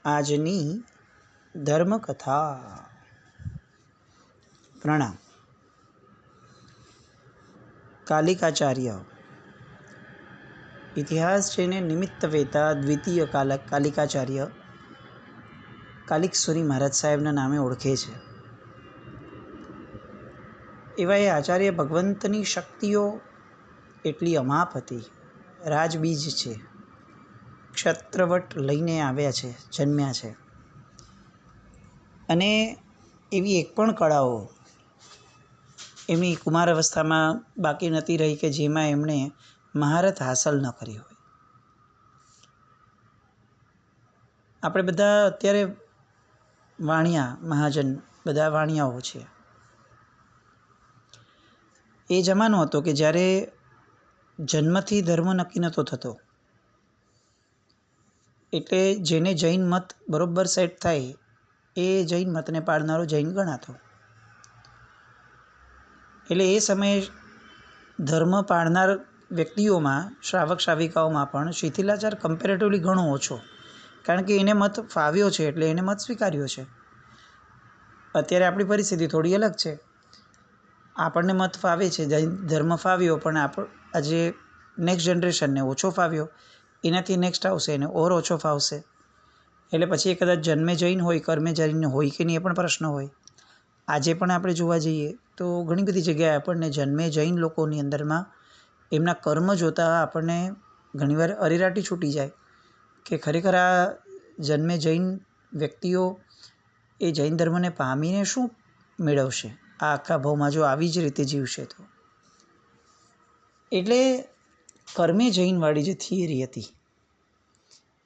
આજની ધર્મકથા. પ્રણામ. કાલિકાચાર્ય ઇતિહાસ છે ને નિમિત્ત વેતા દ્વિતીય કાલિકાચાર્ય કાલિકસુરી મહારાજ સાહેબના નામે ઓળખે છે. એવા એ આચાર્ય ભગવંતની શક્તિઓ એટલી અમાપ હતી. રાજબીજ છે, ક્ષત્રવટ લઈને આવ્યા છે, જન્મ્યા છે. અને એવી એક પણ કળાઓ એમની કુમાર અવસ્થામાં બાકી નથી રહી કે જેમાં એમણે મહારત હાંસલ ન કરી હોય. આપણે બધા અત્યારે વાણિયા મહાજન બધા વાણિયાઓ છે. એ જમાનો હતો કે જ્યારે જન્મથી ધર્મ નક્કી નહોતો થતો. એટલે જેને જૈન મત બરોબર સેટ થાય એ જૈન મતને પાળનારો જૈન ગણાતો. એટલે એ સમયે ધર્મ પાળનાર વ્યક્તિઓમાં શ્રાવક શ્રાવિકાઓમાં પણ શિથિલાચાર કમ્પેરેટિવલી ઘણો ઓછો, કારણ કે એને મત ફાવ્યો છે એટલે એને મત સ્વીકાર્યો છે. અત્યારે આપણી પરિસ્થિતિ થોડી અલગ છે. આપણને મત ફાવે છે, ધર્મ ફાવ્યો, પણ આજે નેક્સ્ટ જનરેશનને ઓછો ફાવ્યો, એનાથી નેક્સ્ટ આવશે એને ઓર ઓછો ફાવશે. એટલે પછી એ કદાચ જન્મે જૈન હોય, કર્મે જૈન હોય કે નહીં એ પણ પ્રશ્ન હોય. આજે પણ આપણે જોવા જઈએ તો ઘણી બધી જગ્યાએ આપણને જન્મે જૈન લોકોની અંદરમાં એમના કર્મ જોતાં આપણને ઘણીવાર અરેરાટી છૂટી જાય કે ખરેખર આ જન્મે જૈન વ્યક્તિઓ એ જૈન ધર્મને પામીને શું મેળવશે આ આખા ભાવમાં, જો આવી જ રીતે જીવશે તો. એટલે કર્મે જૈનવાળી જે થિયરી હતી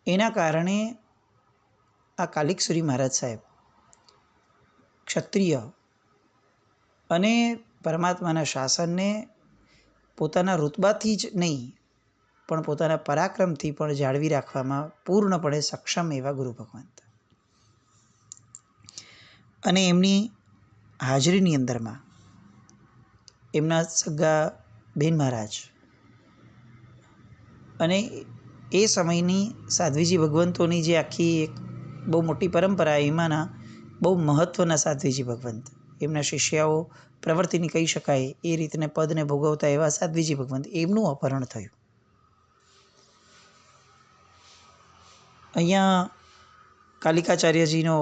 એના કારણે આ કાલિકસુરી મહારાજ સાહેબ ક્ષત્રિય અને પરમાત્માના શાસનને પોતાના રુતબાથી જ નહીં પણ પોતાના પરાક્રમથી પણ જાળવી રાખવામાં પૂર્ણપણે સક્ષમ એવા ગુરુ ભગવંત. અને એમની હાજરીની અંદરમાં એમના સગા બેન મહારાજ અને એ સમયની સાધ્વીજી ભગવંતોની જે આખી એક બહુ મોટી પરંપરા, એમાંના બહુ મહત્ત્વના સાધ્વીજી ભગવંત, એમના શિષ્યાઓ પ્રવૃત્તિની કહી શકાય એ રીતને પદને ભોગવતા એવા સાધ્વીજી ભગવંત, એમનું અપહરણ થયું. અહીંયા કાલિકાચાર્યજીનો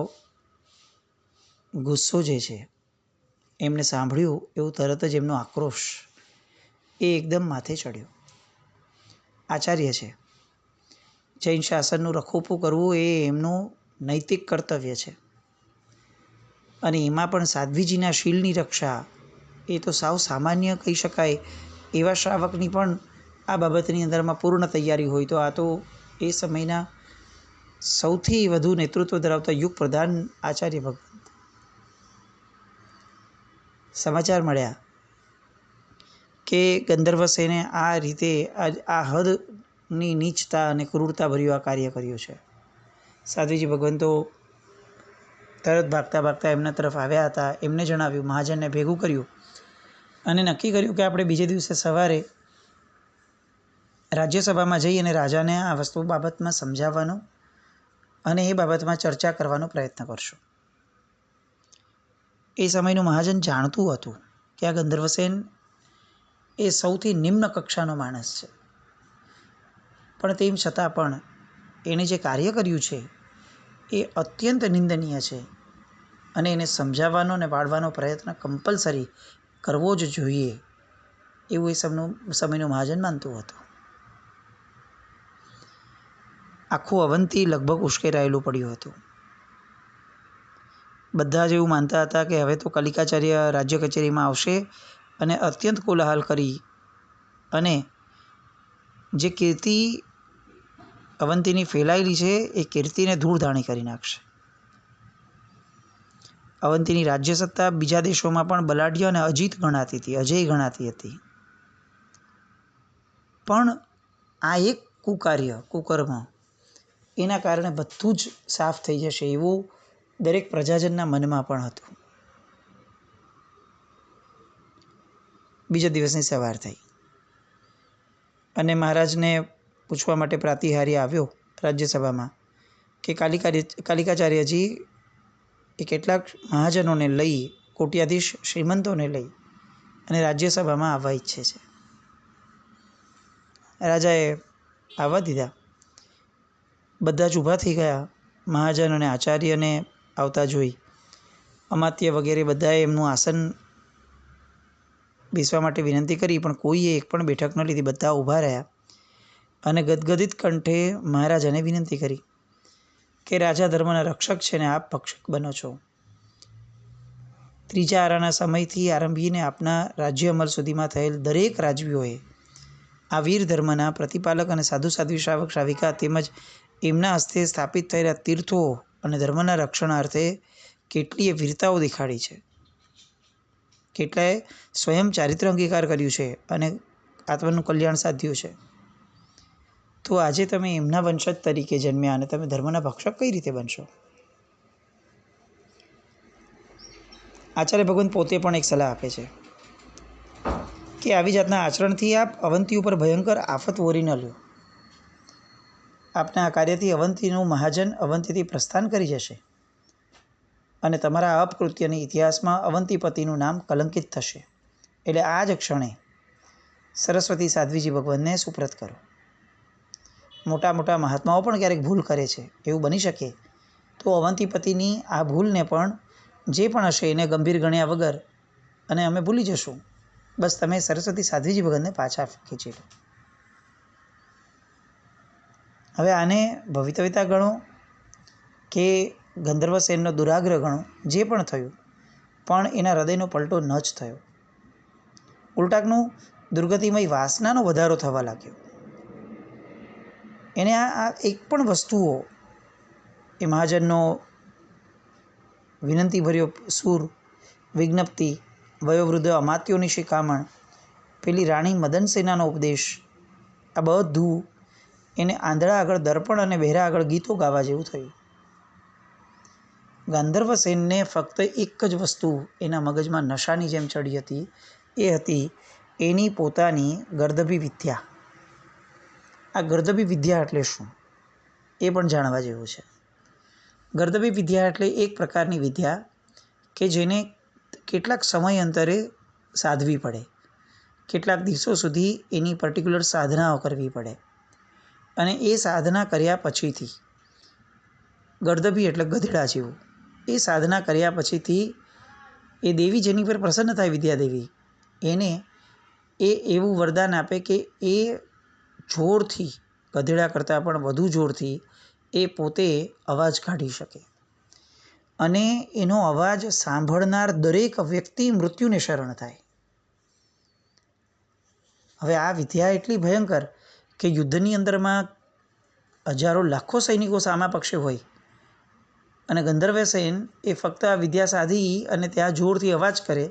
ગુસ્સો જે છે એમને સાંભળ્યું એવું તરત જ એમનો આક્રોશ એ એકદમ માથે ચડ્યો. આચાર્ય છે, જૈન શાસનનું રખોપું કરવું એ એમનું નૈતિક કર્તવ્ય છે. અને એમાં પણ સાધ્વીજીના શીલની રક્ષા એ તો સાવ સામાન્ય કહી શકાય એવા શ્રાવકની પણ આ બાબતની અંદરમાં પૂર્ણ તૈયારી હોય તો આ તો એ સમયના સૌથી વધુ નેતૃત્વ ધરાવતા યુગ પ્રધાન આચાર્ય ભગવંત. સમાચાર મળ્યા કે ગંધર્વસેને આ રીતે આ હદની નીચતા અને ક્રૂરતા ભર્યું આ કાર્ય કર્યું છે. સાધ્વીજી ભગવંતો તરત ભાગતા ભાગતા એમના તરફ આવ્યા હતા. એમને જણાવ્યું, મહાજનને ભેગું કર્યું અને નક્કી કર્યું કે આપણે બીજે દિવસે સવારે રાજ્યસભામાં જઈ અને રાજાને આ વસ્તુ બાબતમાં સમજાવવાનો અને એ બાબતમાં ચર્ચા કરવાનો પ્રયત્ન કરશું. એ સમયનું મહાજન જાણતું હતું કે આ ગંધર્વસેન એ સૌથી નિમ્ન કક્ષાનો માણસ છે, પણ તેમ છતાં પણ એણે જે કાર્ય કર્યું છે એ અત્યંત નિંદનીય છે અને એને સમજાવવાનો અને વાળવાનો પ્રયત્ન કમ્પલસરી કરવો જ જોઈએ એવું એ સમયનું મહાજન માનતું હતું. આખું અવંતી લગભગ ઉશ્કેરાયેલું પડ્યું હતું. બધા જ એવું માનતા હતા કે હવે તો કાલિકાચાર્ય રાજ્ય કચેરીમાં આવશે અને અત્યંત કોલાહલ કરી અને જે કીર્તિ અવંતીની ફેલાયેલી છે એ કીર્તિને ધૂળધાણી કરી નાખશે. અવંતીની રાજ્ય સત્તા બીજા દેશોમાં પણ બલાઢ્ય અને અજીત ગણાતી હતી, અજેય ગણાતી હતી. પણ આ એક કુકર્મ એના કારણે બધું જ સાફ થઈ જશે એવું દરેક પ્રજાજનના મનમાં પણ હતું. બીજા દિવસની સવાર થઈ અને મહારાજને પૂછવા માટે પ્રાતિહાર્ય આવ્યો રાજ્યસભામાં કે કાલિકાચાર્યજી એ કેટલાક મહાજનોને લઈ, કોટ્યાધીશ શ્રીમંતોને લઈ અને રાજ્યસભામાં આવવા ઈચ્છે છે. રાજાએ આવવા દીધા. બધા જ ઊભા થઈ ગયા. મહાજન અને આચાર્યને આવતા જોઈ અમાત્ય વગેરે બધાએ એમનું આસન બેસવા માટે વિનંતી કરી, પણ કોઈએ એક પણ બેઠક ન લીધી. બધા ઊભા રહ્યા અને ગદગદિત કંઠે મહારાજાને વિનંતી કરી કે રાજા ધર્મના રક્ષક છે ને આપ ભક્ષક બનો છો. ત્રીજા આરાના સમયથી આરંભીને આપના રાજ્ય અમલ સુધીમાં થયેલ દરેક રાજવીઓએ આ વીર ધર્મના પ્રતિપાલક અને સાધુ સાધ્વી શ્રાવક શ્રાવિકા તેમજ એમના હસ્તે સ્થાપિત થયેલા તીર્થો અને ધર્મના રક્ષણાર્થે કેટલીય વીરતાઓ દેખાડી છે. કેટલાએ સ્વયં ચારિત્ર અંગીકાર કર્યું છે અને આત્માનું કલ્યાણ સાધ્યું છે. તો આજે તમે એમના વંશજ તરીકે જન્મ્યા અને તમે ધર્મના ભક્ષક કઈ રીતે બનશો? આચાર્ય ભગવંત પોતે પણ એક સલાહ આપે છે કે આવી જાતના આચરણથી આપ અવંતી ઉપર ભયંકર આફત વોરી ન લ્યો. આપના આ કાર્યથી અવંતીનું મહાજન અવંતીથી પ્રસ્થાન કરી જશે અને તમારા અપકૃત્યની ઇતિહાસમાં અવંતીપતિનું નામ કલંકિત થશે. એટલે આ જ ક્ષણે સરસ્વતી સાધ્વીજી ભગવાનને સુપ્રત કરો. મોટા મોટા મહાત્માઓ પણ ક્યારેક ભૂલ કરે છે, એવું બની શકે. તો અવંતીપતિની આ ભૂલને પણ જે પણ હશે એને ગંભીર ગણ્યા વગર અને અમે ભૂલી જશું. બસ તમે સરસ્વતી સાધ્વીજી ભગવાનને પાછા ખેંચી લો. હવે આને ભવિતવ્યતા ગણો કે ગંધર્વસેનનો દુરાગ્રહ ગણો, જે પણ થયું, પણ એના હૃદયનો પલટો ન જ થયો. ઉલટાકનું દુર્ગતિમય વાસનાનો વધારો થવા લાગ્યો. એને આ એક પણ વસ્તુઓ, એ મહાજનનો વિનંતીભર્યો સૂર, વિજ્ઞપ્તિ, વયોવૃદ્ધ અમાત્યોની શિખામણ, પેલી રાણી મદનસેનાનો ઉપદેશ, આ બધું એને આંધળા આગળ દર્પણ અને બહેરા આગળ ગીતો ગાવા જેવું થયું. ગાંધર્વસેનને ફક્ત એક જ વસ્તુ એના મગજમાં નશાની જેમ ચડી હતી, એ હતી એની પોતાની ગર્દભી વિદ્યા. આ ગર્દભી વિદ્યા એટલે શું એ પણ જાણવા જેવું છે. ગર્દભી વિદ્યા એટલે એક પ્રકારની વિદ્યા કે જેને કેટલાક સમય અંતરે સાધવી પડે, કેટલાક દિવસો સુધી એની પર્ટિક્યુલર સાધનાઓ કરવી પડે અને એ સાધના કર્યા પછીથી, ગર્દભી એટલે ગધેડા જેવું, એ સાધના કર્યા પછીથી એ દેવી જેની પર પ્રસન્ન થાય, વિદ્યાદેવી, એને એ એવું વરદાન આપે કે એ જોરથી, ગધેડા કરતાં પણ વધુ જોરથી એ પોતે અવાજ કાઢી શકે અને એનો અવાજ સાંભળનાર દરેક વ્યક્તિ મૃત્યુને શરણ થાય. હવે આ વિદ્યા એટલી ભયંકર કે યુદ્ધની અંદરમાં હજારો લાખો સૈનિકો સામા પક્ષે હોય અને ગંધર્વસેન એ ફક્ત આ વિદ્યા સાધી અને ત્યાં જોરથી અવાજ કરે,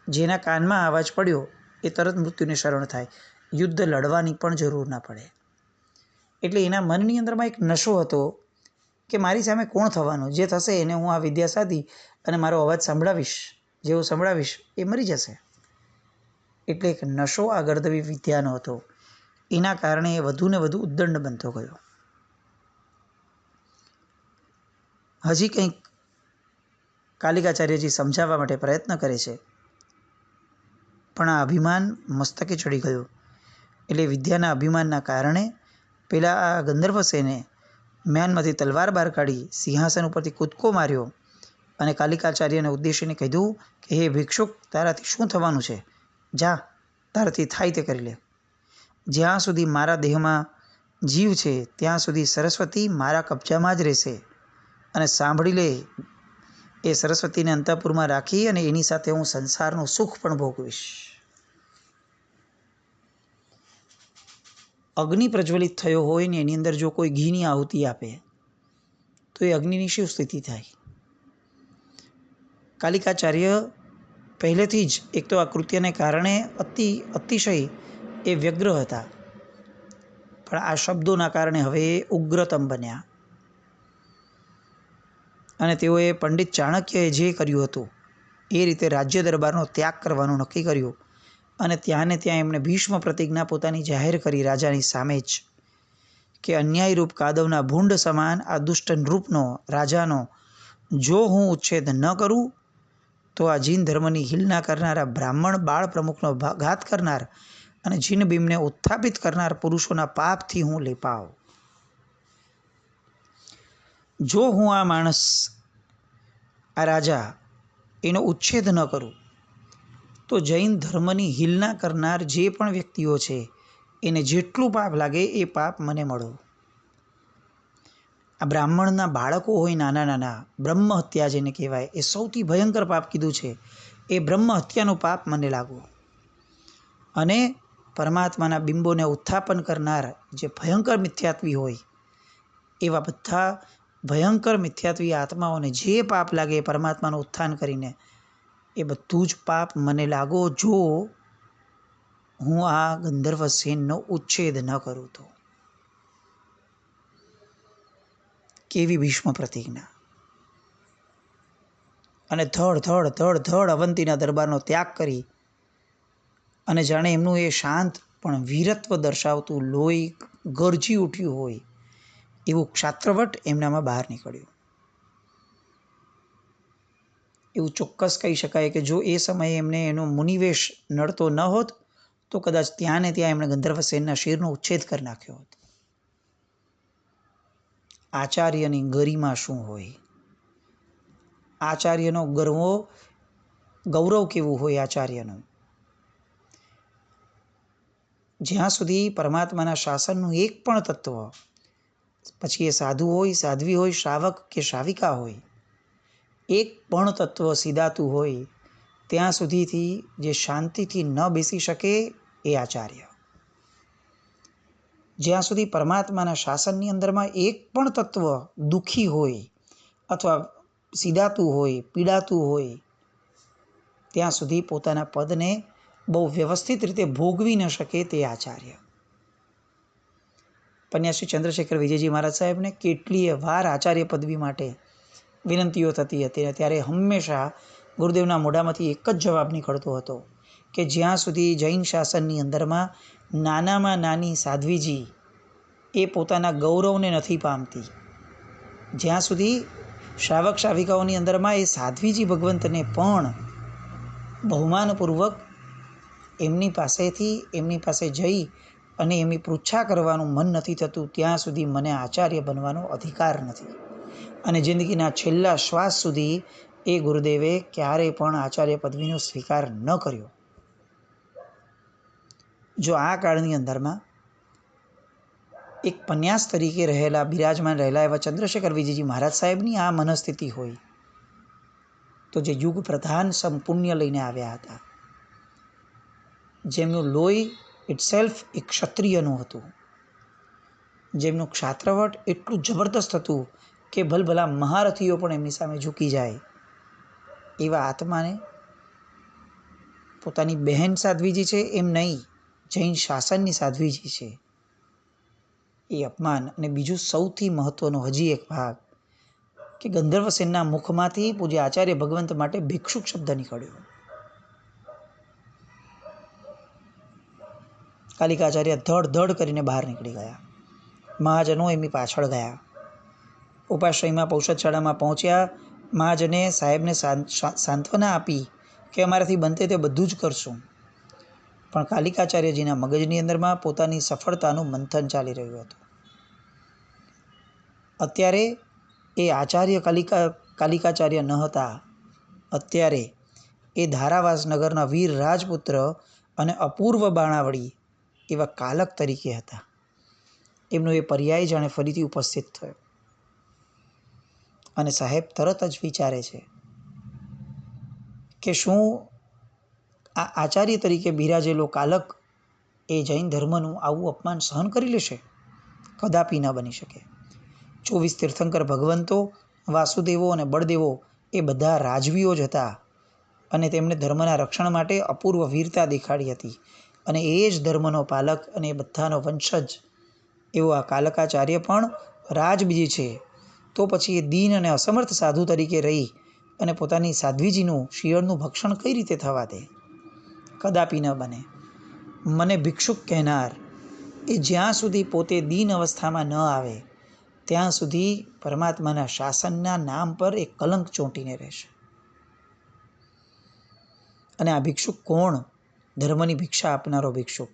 જેના કાનમાં અવાજ પડ્યો એ તરત મૃત્યુને શરણ થાય. યુદ્ધ લડવાની પણ જરૂર ના પડે. એટલે એના મનની અંદરમાં એક નશો હતો કે મારી સામે કોણ થવાનું, જે થશે એને હું આ વિદ્યા સાધી અને મારો અવાજ સંભળાવીશ, જેવો સંભળાવીશ એ મરી જશે. એટલે એક નશો આ ગર્દભી વિદ્યાનો હતો. એના કારણે એ વધુ ને વધુ ઉદ્દંડ બનતો ગયો. હજી કંઈક કાલિકાચાર્યજી સમજાવવા માટે પ્રયત્ન કરે છે, પણ આ અભિમાન મસ્તકે ચડી ગયું. એટલે વિદ્યાના અભિમાનના કારણે પેલા આ ગંધર્વસેને મ્યાનમાંથી તલવાર બહાર કાઢી સિંહાસન ઉપરથી કૂદકો માર્યો અને કાલિકાચાર્યને ઉદ્દેશીને કીધું કે હે ભિક્ષુક, તારાથી શું થવાનું છે? જા, તારાથી થાય તે કરી લે. જ્યાં સુધી મારા દેહમાં જીવ છે ત્યાં સુધી સરસ્વતી મારા કબજામાં જ રહેશે અને સાંભળી લે, એ સરસ્વતીને અંતઃપુરમાં રાખી અને એની સાથે હું સંસારનું સુખ પણ ભોગવીશ. અગ્નિ પ્રજ્વલિત થયો હોય ને એની અંદર જો કોઈ ઘીની આહુતિ આપે તો એ અગ્નિની શું સ્થિતિ થાય? કાલિકાચાર્ય પહેલેથી જ એક તો આ કૃત્યને કારણે અતિશય એ વ્યગ્ર હતા, પણ આ શબ્દોના કારણે હવે એ ઉગ્રતમ બન્યા અને તેઓએ પંડિત ચાણક્યએ જે કર્યું હતું એ રીતે રાજ્ય દરબારનો ત્યાગ કરવાનું નક્કી કર્યું અને ત્યાં ને ત્યાં એમણે ભીષ્મ પ્રતિજ્ઞા પોતાની જાહેર કરી રાજાની સામે જ કે અન્યાયરૂપ કાદવના ભૂંડ સમાન આ દુષ્ટ નૃપનો રાજાનો જો હું ઉચ્છેદ ન કરું તો આ જીન ધર્મની હિલના કરનારા બ્રાહ્મણ બાળ પ્રમુખનો ઘાત કરનાર અને જીન ભીમને ઉત્થાપિત કરનાર પુરુષોના પાપથી હું લેપાવ. જો હું આ માણસ, આ રાજા, એનો ઉચ્છેદ ન કરું તો જૈન ધર્મની હિલના કરનાર જે પણ વ્યક્તિઓ છે એને જેટલું પાપ લાગે એ પાપ મને મળો. આ બ્રાહ્મણના બાળકો હોય નાના નાના, બ્રહ્મ હત્યા જેને કહેવાય, એ સૌથી ભયંકર પાપ કીધું છે. એ બ્રહ્મ હત્યાનું પાપ મને લાગો. અને પરમાત્માના બિંબોને ઉત્થાપન કરનાર જે ભયંકર મિથ્યાત્વી હોય એવા બધા ભયંકર મિથ્યાત્વી આત્માઓને જે પાપ લાગે એ પરમાત્માનું ઉત્થાન કરીને એ બધું જ પાપ મને લાગો જો હું આ ગંધર્વ સેનનો ઉચ્છેદ ન કરું તો. કેવી ભીષ્મ પ્રતિજ્ઞા! અને ધડ અવંતીના દરબારનો ત્યાગ કરી અને જાણે એમનું એ શાંત પણ વીરત્વ દર્શાવતું લોહી ગરજી ઉઠ્યું હોય એવું ક્ષાત્રવટ એમનામાં બહાર નીકળ્યું. એવું ચોક્કસ કહી શકાય કે જો એ સમયે એમને એનો મુનિવેશ નડતો ન હોત તો કદાચ ત્યાં ને ત્યાં એમણે ગંધર્વ સેનના શિરનો ઉચ્છેદ કરી નાખ્યો હોત. આચાર્યની ગરિમા શું હોય, આચાર્યનો ગૌરવ કેવું હોય આચાર્યનું. જ્યાં સુધી પરમાત્માના શાસનનું એક પણ તત્વ, પછી એ સાધુ હોય, સાધ્વી હોય, શ્રાવક કે શ્રાવિકા હોય, એક પણ તત્વ સીધાતું હોય ત્યાં સુધીથી જે શાંતિથી ન બેસી શકે એ આચાર્ય. જ્યાં સુધી પરમાત્માના શાસનની અંદરમાં એક પણ તત્વ દુઃખી હોય અથવા સીધાતું હોય, પીડાતું હોય, ત્યાં સુધી પોતાના પદને બહુ વ્યવસ્થિત રીતે ભોગવી ન શકે તે આચાર્ય. પન્યાશ્રી ચંદ્રશેખર વિજયજી મહારાજ સાહેબને કેટલીય વાર આચાર્ય પદવી માટે વિનંતીઓ થતી હતી અને ત્યારે હંમેશા ગુરુદેવના મોઢામાંથી એક જ જવાબ નીકળતો હતો કે જ્યાં સુધી જૈન શાસનની અંદરમાં નાનામાં નાની સાધ્વીજી એ પોતાના ગૌરવને નથી પામતી, જ્યાં સુધી શ્રાવક શ્રાવિકાઓની અંદરમાં એ સાધ્વીજી ભગવંતને પણ બહુમાનપૂર્વક એમની પાસે જઈ અને એમની પૃચ્છા કરવાનું મન નથી થતું, ત્યાં સુધી મને આચાર્ય બનવાનો અધિકાર નથી. અને જિંદગીના છેલ્લા શ્વાસ સુધી એ ગુરુદેવે ક્યારેય પણ આચાર્ય પદવીનો સ્વીકાર ન કર્યો. જો આ કાળની અંદરમાં એક પન્યાસ તરીકે બિરાજમાન રહેલા એવા ચંદ્રશેખર વિજયજી મહારાજ સાહેબની આ મનસ્થિતિ હોય તો જે યુગ પ્રધાન સંપુણ્ય લઈને આવ્યા હતા, જેમનું લોહી ઇટસેલ્ફ એક ક્ષત્રિયનું હતું, જેમનું ક્ષાત્રવટ એટલું જબરદસ્ત હતું કે ભલભલા મહારથીઓ પણ એમની સામે ઝૂકી જાય, એવા આત્માને પોતાની બહેન સાધ્વીજી છે એમ નહીં, જૈન શાસનની સાધ્વીજી છે એ અપમાન. અને બીજું સૌથી મહત્વનો હજી એક ભાગ કે ગંધર્વ સેનના મુખમાંથી પૂજ્ય આચાર્ય ભગવંત માટે ભિક્ષુક શબ્દ નીકળ્યો. કાલિકાચાર્ય ધડ કરીને બહાર નીકળી ગયા. મહાજનો એમની પાછળ ગયા. ઉપાશ્રયમાં પૌષદશાળામાં પહોંચ્યા. મહાજને સાહેબને સાંત્વના આપી કે અમારાથી બનતે તે બધું જ કરશું, પણ કાલિકાચાર્યજીના મગજની અંદરમાં પોતાની સફળતાનું મંથન ચાલી રહ્યું હતું. અત્યારે એ આચાર્ય કાલિકાચાર્ય ન હતા, અત્યારે એ ધારાવાસ નગરના વીર રાજપુત્ર અને અપૂર્વ બાણાવળી એવા કાલક તરીકે હતા. એમનો એ પર્યાય જાણે ફરીથી ઉપસ્થિત થયો અને સાહેબ તરત જ વિચારે છે કે શું આ આચાર્ય તરીકે બિરાજેલો કાલક એ જૈન ધર્મનું આવું અપમાન સહન કરી લેશે? કદાપી ન બની શકે. 24 તીર્થંકર ભગવંતો, વાસુદેવો અને બળદેવો એ બધા રાજવીઓ જ હતા અને તેમણે ધર્મના રક્ષણ માટે અપૂર્વ વીરતા દેખાડી હતી. અને એ જ ધર્મનો પાલક અને એ બધાનો વંશજ એવો આ કાલકાચાર્ય પણ રાજબીજી છે, તો પછી એ દીન અને અસમર્થ સાધુ તરીકે રહી અને પોતાની સાધ્વીજીનું શિયળનું ભક્ષણ કઈ રીતે થવા દે? કદાપી ન બને. મને ભિક્ષુક કહેનાર એ જ્યાં સુધી પોતે દીન અવસ્થામાં ન આવે ત્યાં સુધી પરમાત્માના શાસનના નામ પર એક કલંક ચોંટીને રહેશે. અને આ ભિક્ષુક કોણ? ધર્મની ભિક્ષા આપનારો ભિક્ષુક,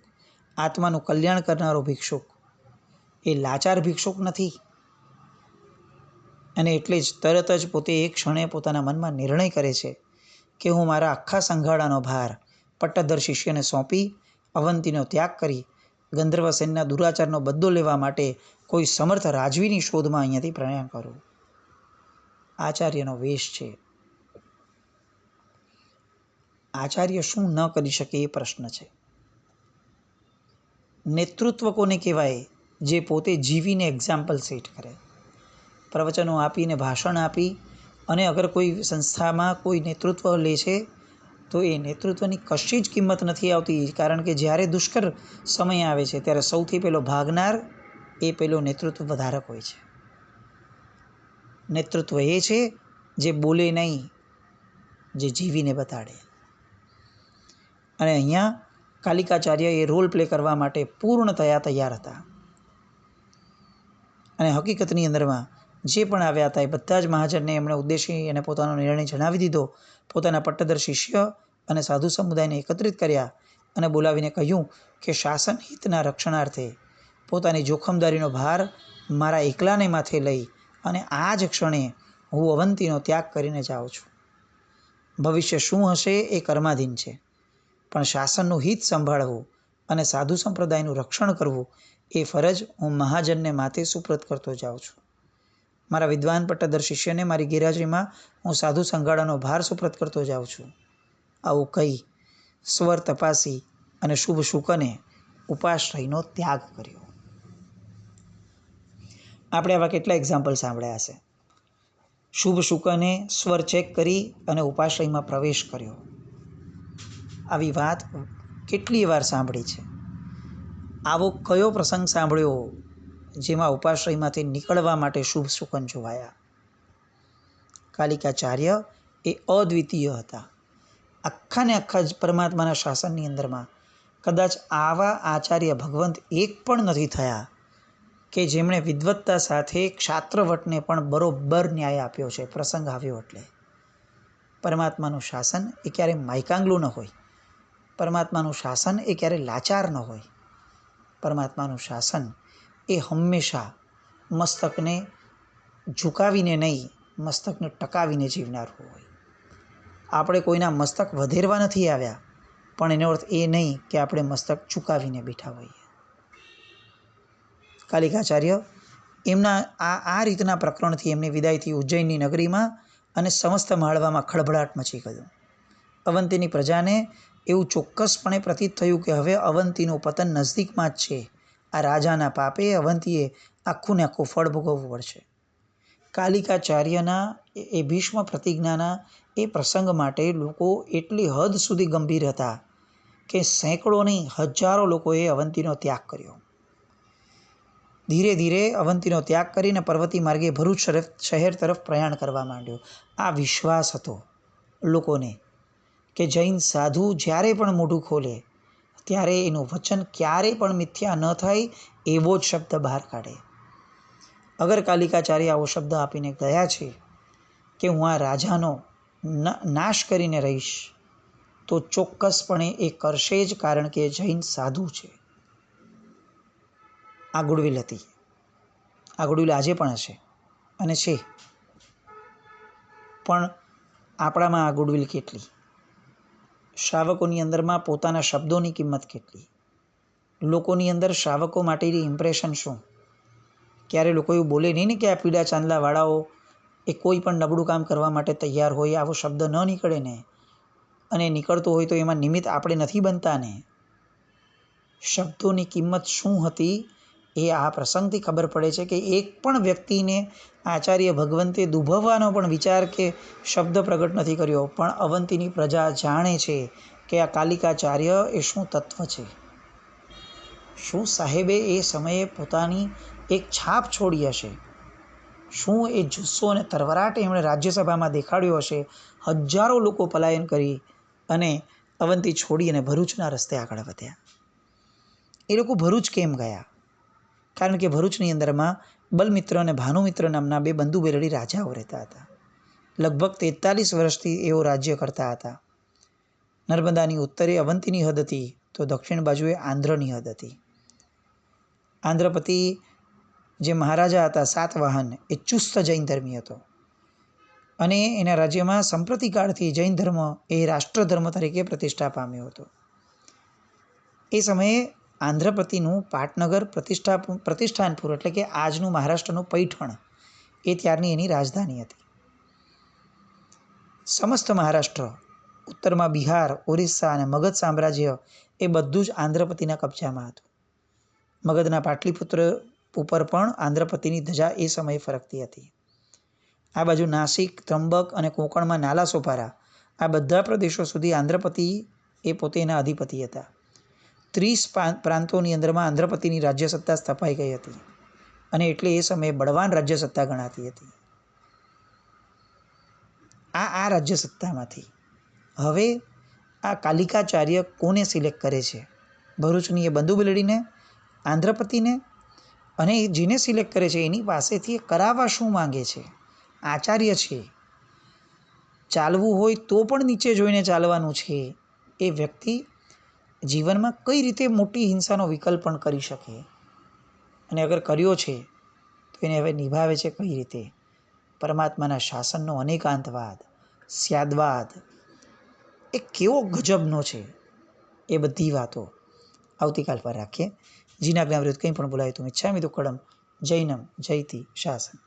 આત્માનું કલ્યાણ કરનારો ભિક્ષુક. એ લાચાર ભિક્ષુક નથી. અને એટલે જ તરત જ પોતે એક ક્ષણે પોતાના મનમાં નિર્ણય કરે છે કે હું મારા આખા સંઘાડાનો ભાર પટ્ટધર શિષ્યને સોંપી અવંતીનો ત્યાગ કરી ગંધર્વસેનના દુરાચારનો બદલો લેવા માટે કોઈ સમર્થ રાજવીની શોધમાં અહીંયાથી પ્રયાણ કરું. આચાર્યનો વેશ છે. આચાર્ય શું ન કરી શકે એ પ્રશ્ન છે. નેતૃત્વ કોને કહેવાય? જે પોતે જીવીને એક્ઝામ્પલ સેટ કરે. પ્રવચનો આપીને ભાષણ આપી અને અગર કોઈ સંસ્થામાં કોઈ નેતૃત્વ લે છે તો એ નેતૃત્વની કશી જ કિંમત નથી આવતી. કારણ કે જ્યારે દુષ્કર સમય આવે છે ત્યારે સૌથી પહેલો ભાગનાર એ પેલો નેતૃત્વ ધારક હોય છે. નેતૃત્વ એ છે જે બોલે નહીં, જે જીવીને બતાડે. અને અહીંયા કાલિકાચાર્ય એ રોલ પ્લે કરવા માટે પૂર્ણતયા તૈયાર હતા. અને હકીકતની અંદરમાં જે પણ આવ્યા હતા એ બધા જ મહાજનને એમણે ઉદ્દેશી અને પોતાનો નિર્ણય જણાવી દીધો. પોતાના પટ્ટધર શિષ્ય અને સાધુ સમુદાયને એકત્રિત કર્યા અને બોલાવીને કહ્યું કે શાસન હિતના રક્ષણાર્થે પોતાની જોખમદારીનો ભાર મારા એકલાને માથે લઈ અને આ જ ક્ષણે હું અવંતીનો ત્યાગ કરીને જાઉં છું. ભવિષ્ય શું હશે એ કર્માધીન છે, પણ શાસનનું હિત સંભાળવું અને સાધુ સંપ્રદાયનું રક્ષણ કરવું એ ફરજ હું મહાજનને માથે સુપ્રત કરતો જાઉં છું. મારા વિદ્વાન પટ્ટધર શિષ્યને મારી ગેરહાજરીમાં હું સાધુ સંઘાડાનો ભાર સુપ્રત કરતો જાઉં છું. આવું કહી સ્વર તપાસી અને શુભ શુકને ઉપાશ્રયનો ત્યાગ કર્યો. આપણે આવા કેટલા એક્ઝામ્પલ સાંભળ્યા હશે. શુભ શુકને સ્વર ચેક કરી અને ઉપાશ્રયમાં પ્રવેશ કર્યો. આવી વાત કેટલી વાર સાંભળી છે. આવો કયો પ્રસંગ સાંભળ્યો જેમાં ઉપાશ્રયમાંથી નીકળવા માટે શુભ શુકન જોવાયા? કાલિકાચાર્ય એ અદ્વિતીય હતા. આખાને આખા જ પરમાત્માના શાસનની અંદરમાં કદાચ આવા આચાર્ય ભગવંત એક પણ નથી થયા કે જેમણે વિદ્વત્તા સાથે ક્ષાત્રવટને પણ બરોબર ન્યાય આપ્યો છે. પ્રસંગ આવ્યો એટલે પરમાત્માનું શાસન એ ક્યારે માયકાંગલું ન હોય. પરમાત્માનું શાસન એ ક્યારે લાચાર ન હોય. પરમાત્માનું શાસન એ હંમેશા મસ્તકને ઝુકાવીને નહીં, મસ્તકને ટકાવીને જીવનારું હોય. આપણે કોઈના મસ્તક વધેરવા નથી આવ્યા, પણ એનો અર્થ એ નહીં કે આપણે મસ્તક ઝુકાવીને બેઠા હોઈએ. કાલિકાચાર્ય એમના આ રીતના પ્રકરણથી એમની વિદાયથી ઉજ્જૈનની નગરીમાં અને સમસ્ત માળવામાં ખળભળાટ મચી ગયો. અવંતીની પ્રજાને એવું ચોક્કસપણે પ્રતીત થયું કે હવે અવંતીનું પતન નજદીકમાં જ છે. આ રાજાના પાપે અવંતીએ આખું ને આખું ફળ ભોગવવું પડશે. કાલિકાચાર્યના એ ભીષ્મ પ્રતિજ્ઞાના એ પ્રસંગ માટે લોકો એટલી હદ સુધી ગંભીર હતા કે સેંકડો નહીં હજારો લોકોએ અવંતીનો ત્યાગ કર્યો. ધીરે ધીરે અવંતીનો ત્યાગ કરીને પર્વતી માર્ગે ભરૂચ શહેર તરફ પ્રયાણ કરવા માંડ્યો. આ વિશ્વાસ હતો લોકોને કે જૈન સાધુ જ્યારે પણ મોઢું ખોલે ત્યારે એનું વચન ક્યારેય પણ મિથ્યા ન થાય એવો જ શબ્દ બહાર કાઢે. અગર કાલિકાચાર્ય આવો શબ્દ આપીને ગયા છે કે હું આ રાજાનો નાશ કરીને રહીશ, તો ચોક્કસપણે એ કરશે જ, કારણ કે જૈન સાધુ છે. આ ગુડવિલ હતી. આ ગુડવિલ આજે પણ હશે અને છે, પણ આપણામાં આ ગુડવિલ કેટલી? શ્રાવકોની અંદરમાં પોતાના શબ્દોની કિંમત કેટલી? લોકોની અંદર શ્રાવકો માટેની ઇમ્પ્રેશન શું? ક્યારે લોકો એવું બોલે નહીં ને કે આ પીળા ચાંદલાવાળાઓ એ કોઈ પણ નબળું કામ કરવા માટે તૈયાર હોય. આવો શબ્દ ન નીકળે ને, અને નીકળતો હોય તો એમાં નિમિત્ત આપણે નથી બનતા ને. શબ્દોની કિંમત શું હતી એ આ પ્રસંગથી ખબર પડે છે કે એક પણ વ્યક્તિને આચાર્ય ભગવંતે દુભવવાનો પણ વિચાર કે શબ્દ પ્રગટ નથી કર્યો. પણ અવંતીની પ્રજા જાણે છે કે આ કાલિકાચાર્ય એ શું તત્વ છે. શું સાહેબે એ સમયે પોતાની એક છાપ છોડી હશે. શું એ જુસ્સો અને તરવરાટ એમણે રાજ્યસભામાં દેખાડ્યો હશે. હજારો લોકો પલાયન કરી અને અવંતી છોડી અને ભરૂચના રસ્તે આગળ વધ્યા. એ લોકો ભરૂચ કેમ ગયા? કારણ કે ભરૂચની અંદરમાં બલમિત્ર અને ભાનુમિત્ર નામના બે બંધુ બેરડી રાજાઓ રહેતા હતા. લગભગ 43 વર્ષથી એઓ રાજ્ય કરતા હતા. નર્મદાની ઉત્તરે અવંતીની હદ હતી, તો દક્ષિણ બાજુએ આંધ્રની હદ હતી. આંધ્રપતિ જે મહારાજા હતા સાતવાહન, એ ચુસ્ત જૈન ધર્મી હતો અને એના રાજ્યમાં સંપ્રતિકાળથી જૈન ધર્મ એ રાષ્ટ્રધર્મ તરીકે પ્રતિષ્ઠા પામ્યો હતો. એ સમયે આંધ્રપતિનું પાટનગર પ્રતિષ્ઠાનપુર એટલે કે આજનું મહારાષ્ટ્રનું પૈઠણ એ ત્યારની એની રાજધાની હતી. સમસ્ત મહારાષ્ટ્ર, ઉત્તરમાં બિહાર, ઓરિસ્સા અને મગધ સામ્રાજ્ય એ બધું જ આંધ્રપતિના કબજામાં હતું. મગધના પાટલીપુત્ર ઉપર પણ આંધ્રપતિની ધજા એ સમયે ફરકતી હતી. આ બાજુ નાસિક, ત્રંબક અને કોંકણમાં નાલાસોપારા, આ બધા પ્રદેશો સુધી આંધ્રપતિ એ પોતે એના અધિપતિ હતા. 30 પ્રાંતોની અંદરમાં આંધ્રપતિની રાજ્ય સત્તા સ્થપાઈ ગઈ હતી અને એટલે એ સમયે બળવાન રાજ્ય સત્તા ગણાતી હતી. આ રાજ્ય સત્તામાંથી હવે આ કાલિકાચાર્ય કોને સિલેક્ટ કરે છે? ભરૂચની એ બંધુ બેલડીને, આંધ્રપતિને, અને જેને સિલેક્ટ કરે છે એની પાસેથી એ કરાવવા શું માંગે છે? આચાર્ય છે, ચાલવું હોય તો પણ નીચે જોઈને ચાલવાનું છે. એ વ્યક્તિ જીવનમાં કઈ રીતે મોટી હિંસાનો વિકલ્પ પણ કરી શકે, અને અગર કર્યો છે તો એને હવે નિભાવે છે કઈ રીતે? પરમાત્માના શાસનનો અનેકાંતવાદ, સ્યાદવાદ એ કેવો ગજબનો છે. એ બધી વાતો આવતીકાલ પર રાખીએ. જીના જ્ઞાવૃત કંઈ પણ બોલાય તો મિચ્છામિ દુક્કડમ. જૈનમ જયતિ શાસન.